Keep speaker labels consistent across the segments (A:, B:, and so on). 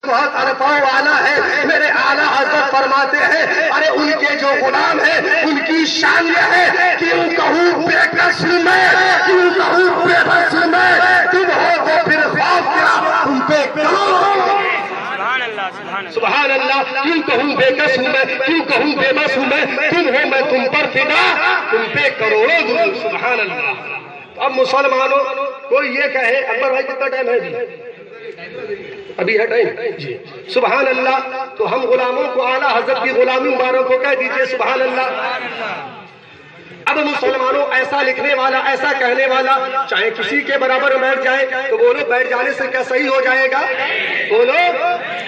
A: بہت عرفہ والا ہے. میرے اعلیٰ حضرت فرماتے ہیں ارے ان کے جو غلام ہیں ان کی شان یہ ہے کیوں کہوں بے کس میں, کیوں کہوں بے بس میں, تم ہو تو پھر خوف کیا تم پہ کرو. سبحان اللہ. کیوں کہوں بے کس ہوں میں, کیوں کہوں بے بس ہوں میں, تم ہو میں تم پر فدا, تم پہ کروڑوں درود. سبحان اللہ. اب مسلمانوں کوئی یہ کہے اکبر بھائی کتنا ٹائم ہے جی؟ ابھی ہے ٹائم جی. سبحان اللہ. تو ہم غلاموں کو اعلیٰ حضرت کی غلامی مبارک کو کہہ دیجئے سبحان اللہ. اب مسلمانوں ایسا لکھنے والا, ایسا کہنے والا چاہے کسی کے برابر بیٹھ جائے تو بولو بیٹھ جانے سے کیا صحیح ہو جائے گا؟ بولو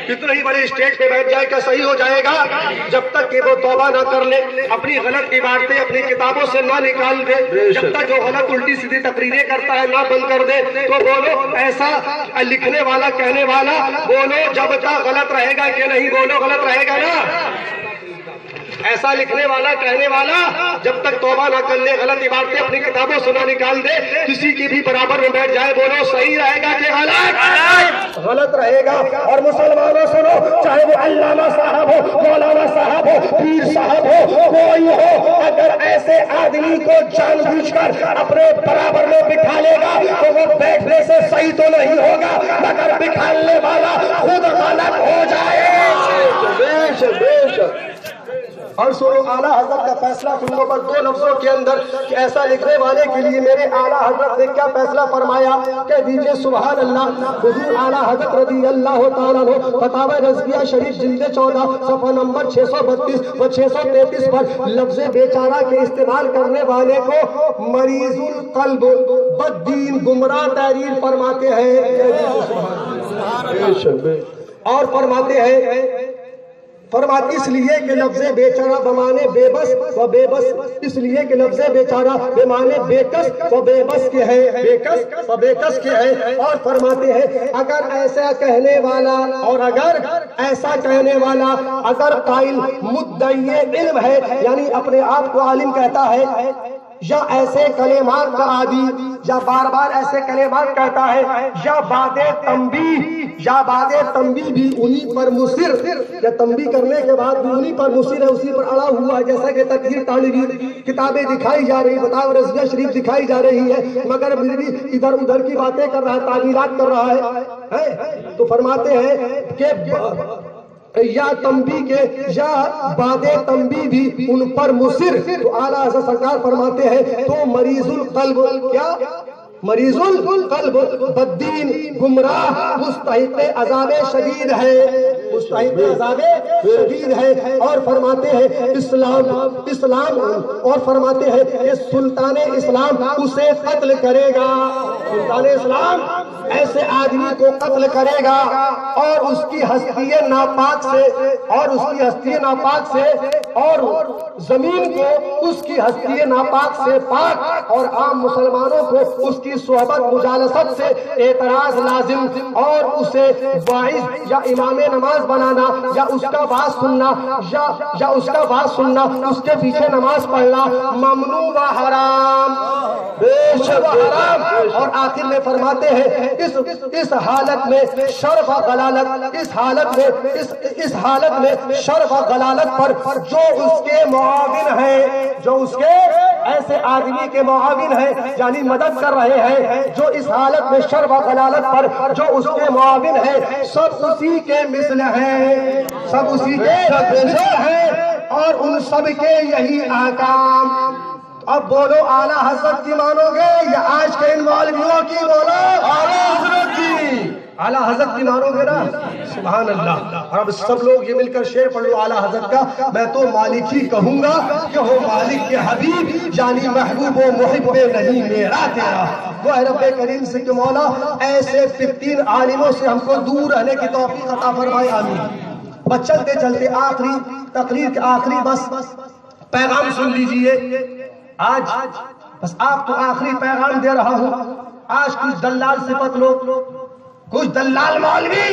A: کتنے ہی بڑے اسٹیج پہ بیٹھ جائے کیا صحیح ہو جائے گا؟ جب تک کہ وہ توبہ نہ کر لے, اپنی غلط عبارتیں اپنی کتابوں سے نہ نکال دے, جب تک جو غلط الٹی سیدھی تقریریں کرتا ہے نہ بند کر دے, تو بولو ایسا لکھنے والا کہنے والا بولو جب تک غلط رہے گا کہ نہیں؟ بولو غلط رہے گا نا. ایسا لکھنے والا کہنے والا جب تک توبہ نہ کر لے, غلط عبارتیں اپنی کتابوں سے نہ نکال دے, کسی کی بھی برابر میں بیٹھ جائے, بولو صحیح رہے گا کہ غلط؟ غلط رہے گا. اور مسلمانوں سنو, چاہے وہ علامہ صاحب ہو, مولانا صاحب ہو, پیر صاحب ہو, کوئی ہو, اگر ایسے آدمی کو جان بوجھ کر اپنے برابر میں بٹھا لے گا تو وہ بیٹھنے سے صحیح تو نہیں ہوگا, مگر بٹھانے والا خود غلط ہو جائے. اور سنو اعلیٰ حضرت کا فیصلہ سنو بس دو لفظوں کے اندر کہ ایسا لکھنے والے کے لیے میرے اعلیٰ حضرت نے کیا فیصلہ فرمایا, کہہ دیجئے سبحان اللہ. حضور اعلیٰ حضرت رضی اللہ تعالیٰ عنہ فتاوی رضویہ شریف جلد 14 صفحہ نمبر 632 و 633 پر لفظ بیچارہ کے استعمال کرنے والے کو مریض القلب بددین گمراہ تحریر فرماتے ہیں. اور فرماتے اس لیے کہ لفظ بیچارہ بمانے بے بس و بے بس, اس لیے کہ لفظ بیچارہ بمانے بے کس و بے بس کے ہے, بے کس و بے کس کے ہے. اور فرماتے ہیں اگر ایسا کہنے والا, اور اگر ایسا کہنے والا اگر قائل مدعی علم ہے یعنی اپنے آپ کو عالم کہتا ہے, یا ایسے کلمات کا عادی, یا بار بار ایسے کلمات کہتا ہے, یا باد تنبیہ بھی انہی پر مصر, یا تنبیہ کرنے کے بعد بھی انہی پر مصر ہے, اسی پر اڑا ہوا ہے. جیسا کہ تکفیر طالبین کتابیں دکھائی جا رہی, فتاوی رضویہ شریف دکھائی جا رہی ہے, مگر پھر بھی ادھر ادھر کی باتیں کر رہا ہے, تعویلات کر رہا ہے. تو فرماتے ہیں کہ یا تنبیہ کے یا باد تنبیہ بھی ان پر مصر. تو اعلیٰ حضرت سرکار فرماتے ہیں تو مریض القلب, کیا مریض القلب بددین گمراہ مستحق عذاب شدید ہے, مستحق عذاب شدید ہے. اور فرماتے ہیں اسلام اور فرماتے ہیں کہ سلطان اسلام اسے قتل کرے گا, سلطان اسلام ایسے آدمی کو قتل کرے گا, اور اس کی ہستی ناپاک سے, اور اس کی ہستی ناپاک سے, اور زمین کو اس کی ہستی ناپاک سے پاک, اور عام مسلمانوں کو اس کی صحبت مجالست سے اعتراض لازم, اور اسے واعظ یا امام نماز بنانا, یا اس کا بات سننا, یا اس کا بات سننا, اس کے پیچھے نماز پڑھنا ممنوع و حرام, بے شک حرام. اور آخر میں فرماتے ہیں اس حالت میں شرف و غلالت, اس حالت میں شرف و غلالت پر جو اس کے معاون ہیں, جو اس کے ایسے آدمی کے معاون ہیں یعنی مدد کر رہے ہیں, جو اس حالت میں شرف و غلالت پر جو اس کے معاون ہیں سب اسی کے مثل ہیں, سب اسی کے مثل ہیں, اور ان سب کے یہی احکام. اب بولو اعلیٰ حضرت کی مانو گے یا آج کے ان مولویوں کی؟ بولو اعلیٰ حضرت کی, اعلیٰ حضرت کی مانو گے نا. سبحان اللہ. اور اب سب لوگ یہ مل کر شعر پڑھ لو اعلیٰ حضرت کا. میں تو مالک ہی کہوں گا کہ ہو مالک کے حبیب یعنی محبوب و محب نہیں میرا تیرا. وہ ہے رب کریم سے کہ مولا ایسے 15 عالموں سے ہم کو دور رہنے کی توفیق عطا فرمائے, آمین. بس چلتے چلتے آخری تقریر کے آخری بس پیغام سن لیجئے. آج بس آپ کو آخری پیغام دے رہا ہوں. آج کچھ دلال صفت لوگ, کچھ دلال مولوی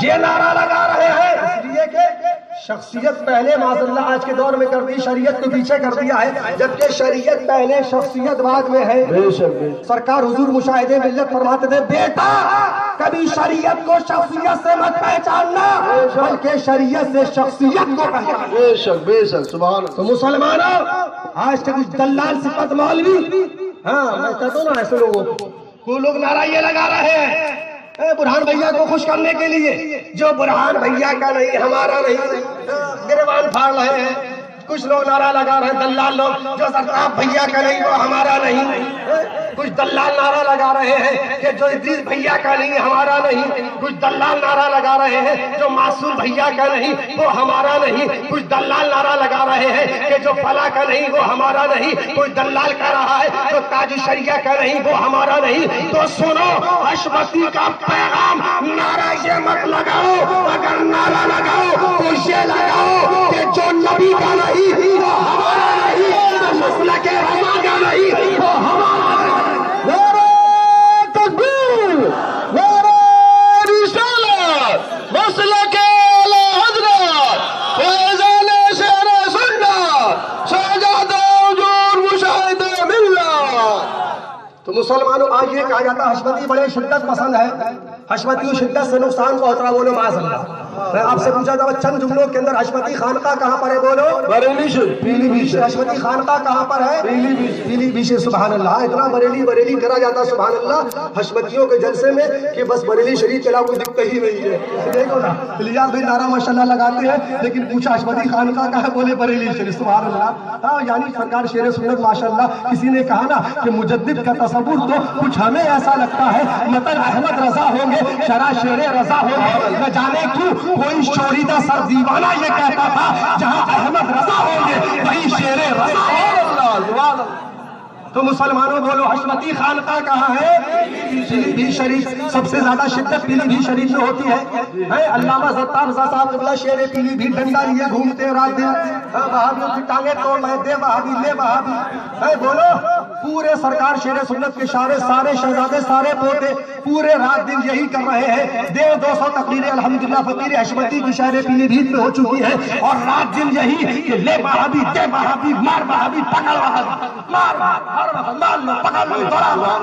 A: یہ نعرہ لگا رہے ہیں اس لیے کہ شخصیت پہلے معاذ اللہ آج کے دور میں کر دی, شریعت کو پیچھے کر دیا ہے, جبکہ شریعت پہلے شخصیت بعد میں ہے. سرکار حضور مشاہدے ملت فرماتے تھے بیٹا کبھی شریعت کو شخصیت سے مت پہچاننا بلکہ شریعت سے شخصیت کو پہچاننا.
B: بے شک بے شک سبحان اللہ.
A: تو مسلمانوں آج کے کچھ دلال صفت مولوی، ہاں میں کہتا ہوں نا ایسے لوگوں کو لوگ نعرہ یہ لگا رہے ہیں برہان بھیا کو خوش کرنے کے لیے، جو برہان بھیا کا نہیں ہمارا نہیں، گریبان پھاڑ رہے ہیں. کچھ لوگ نعرہ لگا رہے ہیں دلال لوگ، جو زرتاب بھیا کا نہیں وہ ہمارا نہیں. کچھ دلال نعرہ لگا رہے ہیں کہ جو ادریس بھیا کا نہیں ہمارا نہیں. کچھ دلال نعرہ لگا رہے ہیں جو معصوم بھیا کا نہیں وہ ہمارا نہیں. کچھ دلال نعرہ لگا رہے ہیں کہ جو فلاں کا نہیں وہ ہمارا نہیں. کوئی دلال کہہ رہا ہے جو تاج شریعہ کا نہیں وہ ہمارا نہیں. تو سنو حشمتی کا پیغام، نعرہ یہ مت لگاؤ، اگر نعرہ لگاؤ تو یہ لگاؤ کہ جو نبی کا نہیں وہ ہمارا نہیں، جو مسلک رضا کا نہیں وہ ہمارا نہیں.
B: مسلک اعلی حضرت فیضان شہر سنت شہزاد حضور مشاہد ملت.
A: تو مسلمانوں آج یہ کہا جاتا ہے حشمتی بڑے شدت پسند ہے، حشمتی شدت سے نقصان پہنچ رہا. بولو معاذ اللہ. میں آپ سے پوچھا تھا چند جملوں کے اندر حشمتی خانقاہ کہاں پر ہے؟ بولو
B: بریلی سے پیلی بھی سے.
A: حشمتی خانقاہ کہاں پر ہے؟ پیلی بھی سے. سبحان اللہ. اتنا بریلی کرا جاتا سبحان اللہ حشمتیوں کے جلسے میں کہ بس بریلی شریف کے علاوہ کوئی دکھتا ہی نہیں ہے. دیکھو نا الیاس بھائی نعرہ ماشاءاللہ لگاتے ہیں لیکن پوچھا حشمتی خانقاہ کہاں ہے؟ بولے بریلی شریف. سبحان اللہ. ہاں یعنی سرکار شیر سنت ماشاءاللہ. کسی نے کہا نا کہ مجدد کا تصور تو کچھ ہمیں ایسا لگتا ہے مطلب احمد رضا ہوں گے، شرح شیر رضا ہوں گے. نہ جانے کیوں کوئی شوریدہ سر دیوانہ یہ کہتا تھا جہاں احمد رضا ہوں گے وہی شیر رضا ہوں گے. تو مسلمانوں بولو حشمتی خانقاہ کہاں ہے؟ پیلی بھی شریف. سب سے زیادہ شدت پیلی بھی شریف میں ہوتی ہے. علامہ ستار رضا صاحب قبلہ شیر پیلی بھی ڈنڈا لیے گھومتے رات دن، وہابیوں کی ٹانگیں توڑ رہے، دے وہابی لے وہابی. بولو پورے سرکار شیر سنت کے سارے شہزادے سارے پوتے پورے رات دن یہی کر رہے ہیں. 200 تقریریں الحمدللہ فقیر حشمتی کی شہر پیلی بھیت میں ہو چکی ہے اور رات دن یہی کہ لے وہابی دے وہابی مار وہابی پکڑ وہابی مار پکڑ لو دوڑا.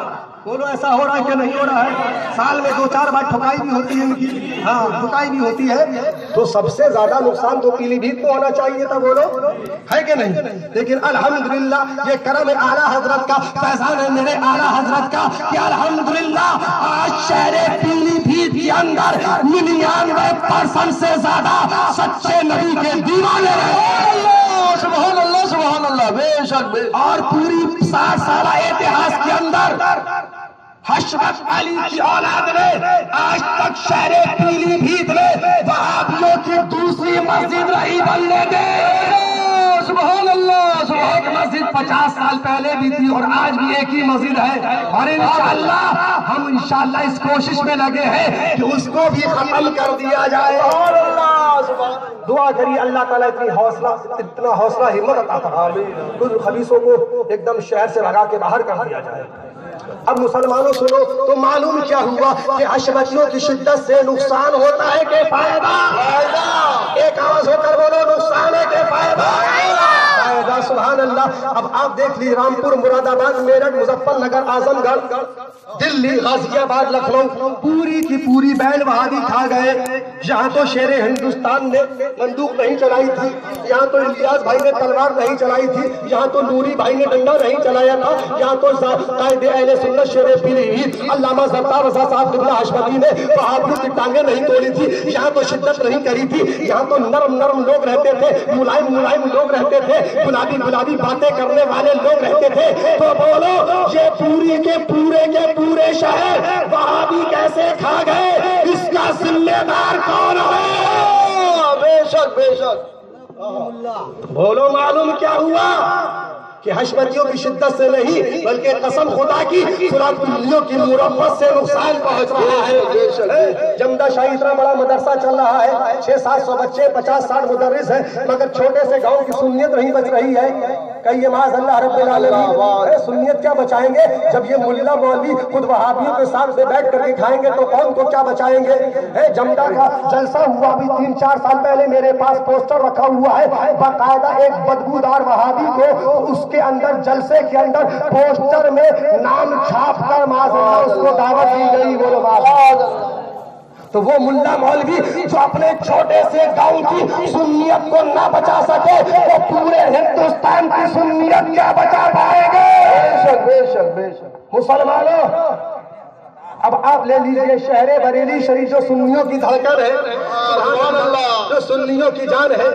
A: بولو ایسا ہو رہا ہے کہ نہیں ہو رہا ہے؟ سال میں 2-4 بار ٹھکائی بھی ہوتی ہے ان کی، ہاں ٹھکائی بھی ہوتی ہے. تو سب سے زیادہ نقصان تو پیلی بھیت کو ہونا چاہیے تھا. بولو ہے کہ نہیں؟ لیکن الحمدللہ یہ کرم اعلیٰ حضرت کا، فیضان ہے میرے اعلیٰ حضرت کا کہ الحمدللہ آج شہر پیلی بھیت کے اندر 99% سے زیادہ سچے نبی کے دیوانے رہے.
B: سبحان اللہ سبحان اللہ. بے شک.
A: اور پوری 60 سالہ اتہاس کے اندر حشمت علی کی اولاد نے آج تک شہر پیلی بھیت میں وہابیوں کی دوسری مسجد نہیں بننے دے.
B: سبحان اللہ.
A: ایک مسجد 50 سال پہلے بھی تھی اور آج بھی ایک ہی مسجد ہے اور انشاءاللہ ہم انشاءاللہ اس کوشش میں لگے ہیں کہ اس کو بھی ختم کر دیا جائے. دعا کریے اللہ تعالیٰ اتنا حوصلہ ہمت عطا فرمائے کچھ خبیثوں کو ایک دم شہر سے بھگا کے باہر کر دیا جائے. اب مسلمانوں سنو تو معلوم کیا ہوا کہ حشمتیوں کی شدت سے نقصان ہوتا ہے کہ فائدہ؟ ایک آواز ہو کر بولو نقصان ہے کہ فائدہ؟ سبحان اللہ. اب آپ دیکھ لیجیے رامپور، مراد آباد، میرٹھ، مظفر نگر، اعظم گڑھ، دلی، غازی آباد، لکھنؤ پوری کی پوری بیل وہابی کھا گئے. یہاں تو شیر ہندوستان نے بندوق نہیں چلائی تھی، یہاں تو الیاس بھائی نے تلوار نہیں چلائی تھی، یہاں تو نوری بھائی نے ڈنڈا نہیں چلایا تھا، یہاں تو قائد اہل سنت شیر پیلی بھیت علامہ ستار رضا صاحب قبلہ حشمتی نے وہابیوں کی ٹانگیں نہیں توڑی تھی، یہاں تو شدت نہیں کری تھی، یہاں تو نرم لوگ رہتے تھے، ملائم لوگ رہتے تھے، گلابی باتیں کرنے والے لوگ رہتے تھے. تو بولو یہ پوری کے پورے شہر وہابی کیسے کھا گئے؟ اس کا ذمہ دار کون ہے؟
B: بے شک بے شک.
A: بولو معلوم کیا ہوا کہ حشمتیوں کی شدت سے نہیں بلکہ قسم خدا کی خلاقیوں کی مربت سے نقصان پہنچ رہا ہے. جمدہ شاہی اتنا بڑا مدرسہ چل رہا ہے، 600-700 بچے، 50-60 مدرس ہیں، مگر چھوٹے سے گاؤں کی سنیت نہیں بچ رہی ہے. کہیے معاذ اللہ رب العالمین سنیت کیا بچائیں گے جب یہ ملا مولوی خود وہابیوں کے ساتھ سے بیٹھ کر کے کھائیں گے تو قوم کو کیا بچائیں گے؟ جمدہ کا جلسہ ہوا بھی 3-4 سال پہلے میرے پاس پوسٹر رکھا ہوا ہے باقاعدہ ایک بدبودار وہابی کو اس کے اندر جلسے کے اندر پوسٹر میں نام چھاپ کر معاذ اللہ اس کو دعوت دی گئی. بولو معاذ تو وہ ملا مولوی جو اپنے چھوٹے سے گاؤں کی سنیت کو نہ بچا سکے وہ پورے ہندوستان کی سنیت کیا بچا پائیں گے؟
B: بے شک بے شک
A: مسلمانوں اب آپ لے لیجئے شہر بریلی شریف جو سنیوں کی دھڑکن ہے،
B: سبحان اللہ،
A: جو سنیوں کی جان ہے،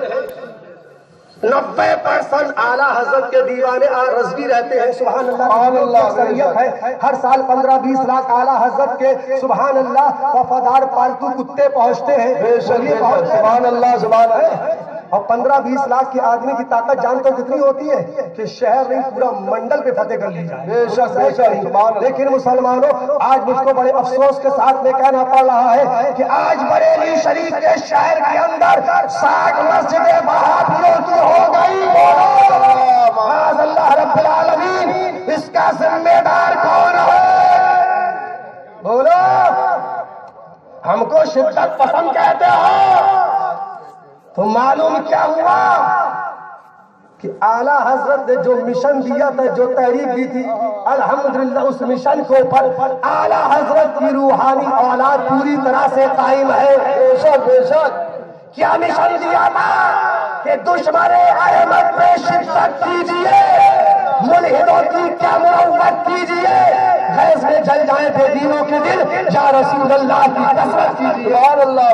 A: 90% اعلیٰ حضرت کے دیوانے رضوی رہتے ہیں. سبحان اللہ اکثریت ہے. ہر سال 15-20 لاکھ اعلیٰ حضرت کے سبحان اللہ وفادار پالتو کتے پہنچتے ہیں.
B: سبحان اللہ سبحان اللہ.
A: اور 15-20 لاکھ کی آدمی کی طاقت جانتے کتنی ہوتی ہے کہ شہر نہیں پورا منڈل پہ فتح کر لی جائے. لیکن مسلمانوں آج مجھ کو بڑے افسوس کے ساتھ میں کہنا پڑ رہا ہے کہ آج بریلی شریف کے شہر کے اندر 60 مسجدیں وہابیوں کی ہو گئی. معاذ اللہ رب العالمین. اس کا ذمہ دار کون ہے؟ بولو. ہم کو شدت پسند کہتے ہو تو معلوم کیا ہوا کہ اعلیٰ حضرت نے جو مشن دیا تھا، جو تحریک دی تھی، الحمدللہ اس مشن کے اوپر اعلیٰ حضرت کی روحانی اولاد پوری طرح سے قائم ہے.
B: بے شک بے شک.
A: کیا مشن دیا تھا کہ دشمن احمد پہ شدت کیجیے، ملحدوں کی کیا مروت کیجیے، گیس میں جل جائیں بے دینوں کے دل، یا رسول اللہ کی کثرت کیجیے.
B: سبحان اللہ.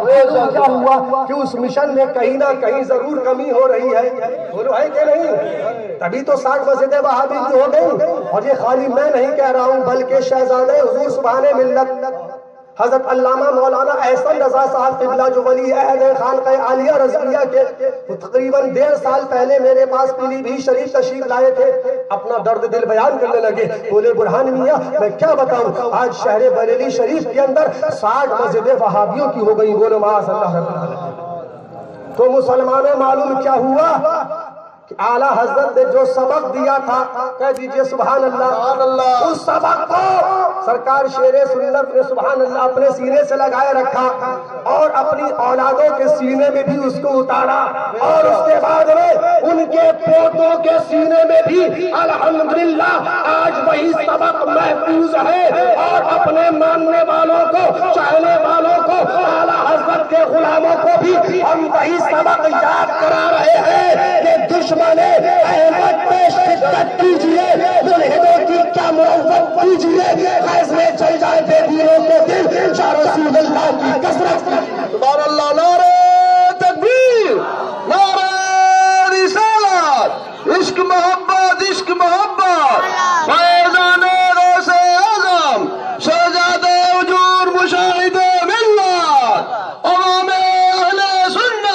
A: کیا ہوا کہ اس مشن میں کہیں نہ کہیں ضرور کمی ہو رہی ہے. بولو ہے کہ نہیں؟ تبھی تو 60 مسجدیں وہابی کی ہو گئی. اور یہ خالی میں نہیں کہہ رہا ہوں بلکہ شہزادے حضور سبحان ملت حضرت علامہ مولانا احسن رضا صاحب قبلہ جو ولی عہد ہے خانقہ عالیہ رضویہ کے، وہ تقریباً 1.5 سال پہلے میرے پاس پیلی بھی شریف تشریف لائے تھے. اپنا درد دل بیان کرنے لگے. بولے برہان میاں میں کیا بتاؤں، آج شہر بریلی شریف کے اندر 60 مسجدیں وہابیوں کی ہو گئی. بولو معاذ اللہ. تو مسلمانوں معلوم کیا ہوا کہ اعلیٰ حضرت نے جو سبق دیا تھا، کہہ دیجئے سبحان اللہ، اس سبق کو سرکار شیر سنت نے سبحان اللہ اپنے سینے سے لگائے رکھا اور اپنی اولادوں کے سینے میں بھی اس کو اتارا. اور اس کے بعد میں ان کے پوتوں کے سینے میں بھی الحمدللہ آج وہی سبق محفوظ ہے. اور اپنے ماننے والوں کو، چاہنے والوں کو، اعلیٰ حضرت کے غلاموں کو بھی ہم وہی سبق یاد کرا رہے ہیں کہ دشمن احمد پہ شدت کیجیے، ملحدوں کی کیا مروت کیجیے، خیز میں چل جائے بے دینوں کے دل، یا رسول اللہ کی کثرت کیجیے.
B: سبحان اللہ. نعرہ تکبیر، نعرہ رسالت، عشق محبت، عشق محبت. فیضان غوث اعظم، شہزادہ حضور مشاہد ملت، عوام اہل سنت.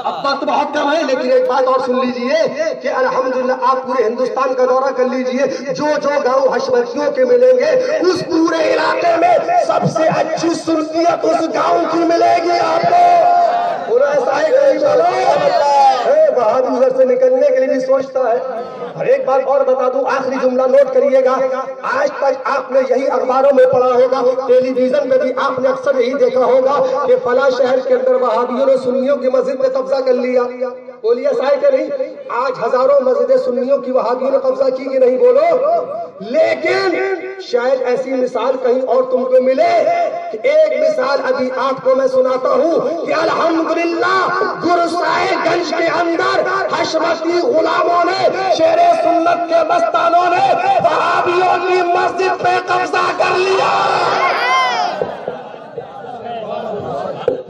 A: اب وقت بہت کم ہے لیکن ایک بات اور سن لیجئے کہ الحمدللہ آپ پورے ہندوستان کا دورہ کر لیجئے، جو گاؤں حشمتیوں کے ملیں گے اس پورے علاقے میں سب سے اچھی سنیت اس گاؤں کی ملے گی آپ کو. پورا ایسا ہے وہاں بھی ادھر سے نکلنے کے لیے بھی سوچتا ہے. اور ایک بات اور بتا دوں، آخری جملہ نوٹ کریے گا. آج تک آپ نے یہی اخباروں میں پڑھا ہوگا، ٹیلی ویژن میں بھی آپ نے اکثر یہی دیکھا ہوگا کہ فلاں شہر کے اندر وہابیوں نے سنیوں کی مسجد پہ قبضہ کر لیا. بولیے ایسا ہے کہ نہیں؟ آج ہزاروں مسجدیں سنیوں کی وہابیوں نے قبضہ کی کہ نہیں؟ بولو. لیکن شاید ایسی مثال کہیں اور تم کو ملے کہ ایک مثال ابھی آپ کو میں سناتا ہوں کہ الحمدللہ گرسائے گنج کے اندر حشمتی غلاموں نے، شیر سنت کے مستانوں نے وہابیوں کی مسجد پہ قبضہ کر لیا.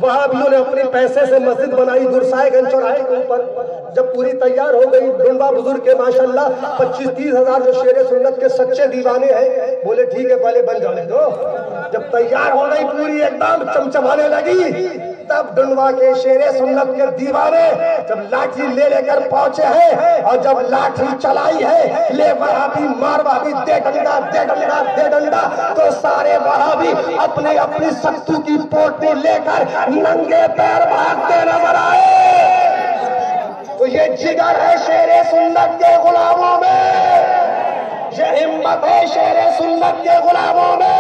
A: وہابیوں نے اپنے پیسے سے مسجد بنائی گرسائے گنج چوراہے کے اوپر. جب پوری تیار ہو گئی، ڈنڈا بزرگ کے ماشاءاللہ 25-30 ہزار جو شیر سنت کے سچے دیوانے ہیں بولے ٹھیک ہے پہلے بن جانے دو. جب تیار ہو گئی پوری ایک دم چمچمانے لگی، تب ڈنڈوا کے شیر سنت کے دیوانے جب لاٹھی لے لے کر پہنچے ہیں اور جب لاٹھی چلائی ہے، لے وہابی مار وہابی، دے ڈنڈا دے ڈنڈا دے ڈنڈا، تو سارے وہابی اپنے اپنی ستو کی پوٹلی لے کر ننگے پیر بھاگتے نظر آئے. تو یہ جگر ہے شیر سنت کے غلاموں میں، یہ ہمت ہے شیر سنت کے غلاموں میں.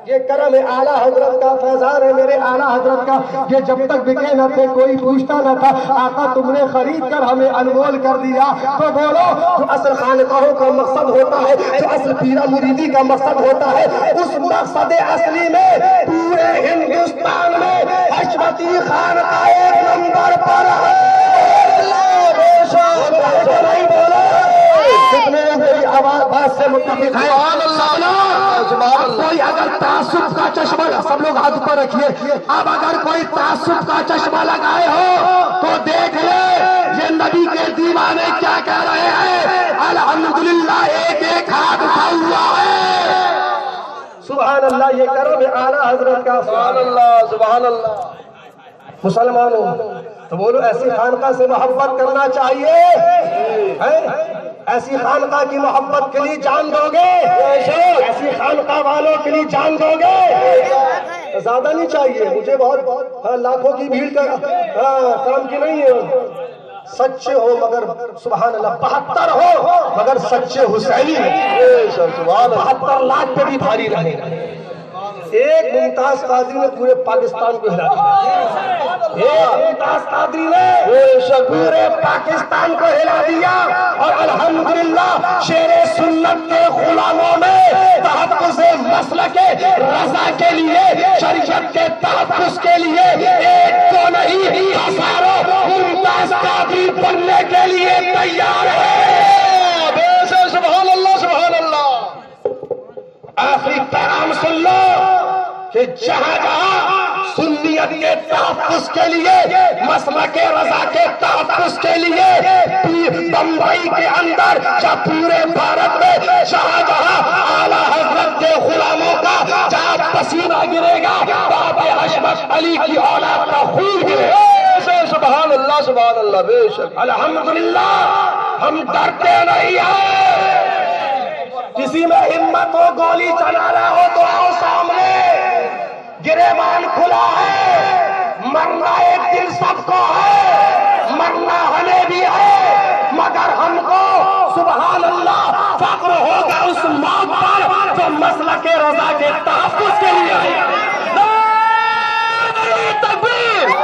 A: یہ کرم اعلیٰ حضرت کا، فیضان ہے میرے اعلیٰ حضرت کا. یہ جب تک بکے نہ تھے کوئی پوچھتا نہ تھا، آقا تم نے خرید کر ہمیں انمول کر دیا. تو بولو جو اصل خانقاہوں کا مقصد ہوتا ہے، جو اصل پیرا مریدی کا مقصد ہوتا ہے، اس مقصد اصلی میں پورے ہندوستان میں حشمتی خانقاہ ایک نمبر پر ہے. کتنے میری آواز بات سے متفق ہے؟ کوئی اگر تعصب کا چشمہ، سب لوگ ہاتھ پر رکھیے، اب اگر کوئی تعصب کا چشمہ لگائے ہو تو دیکھ لے یہ نبی کے دیوانے کیا کہہ رہے ہیں. الحمدللہ ایک ایک ہاتھ اٹھا ہوا ہے. سبحان اللہ. یہ کرم اعلیٰ حضرت کا.
B: سبحان اللہ سبحان اللہ.
A: مسلمانوں تو بولو ایسی خانقاہ سے محبت کرنا چاہیے. ایسی خانقاہ کی محبت کے لیے جان دو گے؟ ایسی خانقاہ والوں کے لیے جان دو گے؟ زیادہ نہیں چاہیے مجھے، بہت لاکھوں کی بھیڑ کا کام کی نہیں ہے. سچے ہو مگر سبحان اللہ 72 ہو مگر سچے حسینی. 72 لاکھ پہ بھی بھاری رہے. ایک ممتاز قادری نے پورے پاکستان کو ہلا دیا. ایک ممتاز قادری نے پورے پاکستان کو ہلا دیا. اور الحمدللہ شیر سنت کے غلاموں میں تحفظ مسلک رضا کے لیے، شریعت کے تحفظ کے لیے ایک تو نہیں ہزاروں ممتاز قادری بننے کے لیے تیار ہے.
B: سبحان اللہ سبحان اللہ.
A: آخری پیغام سن لو کہ جہاں جہاں سنیت کے تحفظ کے لیے، مسلک رضا کے تحفظ کے لیے بمبئی کے اندر یا پورے بھارت میں جہاں جہاں اعلیٰ حضرت کے غلاموں کا جہاں پسینہ گرے گا، باب حشمت علی کی اولاد کا خون گرے گا.
B: سبحان اللہ سبحان اللہ. بے شک
A: الحمدللہ ہم ڈرتے نہیں ہیں. کسی میں ہمت ہو گولی چلانا ہو تو آؤ سامنے. گریبان کھلا ہے. مرنا ایک دن سب کو ہے، مرنا ہمیں بھی ہے، مگر ہم کو سبحان اللہ فخر ہوگا اس موت پر جو مسلک رضا کے تحفظ کے لیے ہے. تکبیر.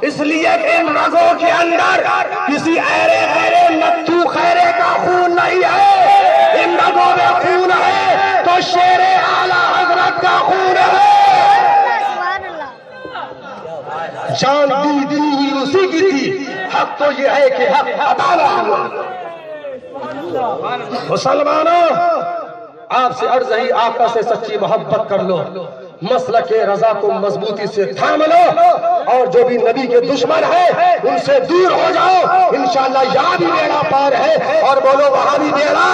A: اس لیے ان رگوں کے اندر کسی ایرے غیرے نتھو خیرے کا خون نہیں ہے. ان رگوں میں خون ہے تو شیر اعلیٰ حضرت کا خون ہے. جان دی ہوئی اسی کی تھی. حق تو یہ ہے کہ حق ادا نہ ہوا. مسلمانوں آپ سے عرض ہے آقا سے سچی محبت کر لو، مسلک رضا کو مضبوطی سے تھام لو، اور جو بھی نبی کے دشمن ہیں ان سے دور ہو جاؤ. انشاءاللہ یہاں بھی بیڑا پار ہے اور بولو وہاں بھی بیڑا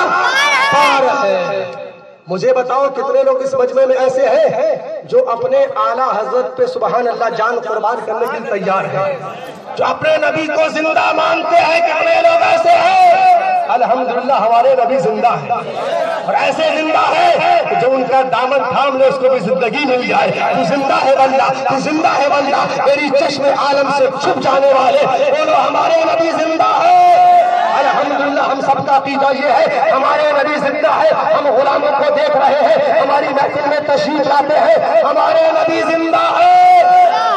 A: پار ہے. مجھے بتاؤ کتنے لوگ اس مجمع میں ایسے ہیں جو اپنے اعلیٰ حضرت پہ سبحان اللہ جان قربان کرنے کے لیے تیار ہیں، جو اپنے نبی کو زندہ مانتے ہیں؟ کتنے لوگ ایسے ہیں؟ الحمدللہ ہمارے نبی زندہ ہیں، اور ایسے زندہ ہے کہ جو ان کا دامن تھام لے اس کو بھی زندگی مل جائے. تو زندہ ہے بندہ، تو زندہ ہے بندہ، میری چشم عالم سے چھپ جانے والے بولو ہمارے نبی زندہ ہے. الحمدللہ ہم سب کا عقیدہ یہ ہے ہمارے نبی زندہ ہے. ہم غلاموں کو دیکھ رہے ہیں، ہماری محفل میں تشریف لاتے ہیں، ہمارے نبی زندہ ہے.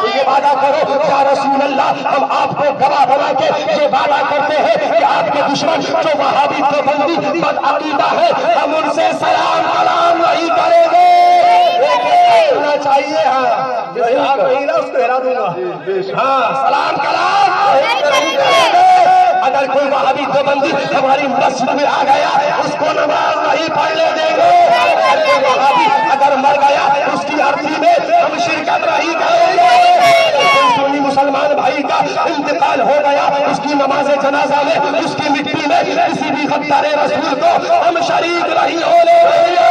A: تو یہ وعدہ کرو یا رسول اللہ، ہم آپ کو گواہ بنا کے یہ وعدہ کرتے ہیں کہ آپ کے دشمن جو وہابی دیوبندی بد عقیدہ ہے، ہم ان سے سلام کلام نہیں کریں گے. ہونا چاہیے. ہاں نہیں نا اس کو ہرا دوں گا. ہاں سلام کلام نہیں کریں گے. اگر کوئی وہابی دیوبندی ہماری مسجد میں آ گیا اس کو نماز نہیں پڑھنے دیں گے. وہابی اگر مر گیا اس کی عرضی میں ہم شرکت نہیں کریں گے. سنی مسلمان بھائی کا انتقال ہو گیا، اس کی نماز جنازہ میں، اس کی مٹی میں کسی بھی غدار رسول کو ہم شریک نہیں ہونے دیں گے.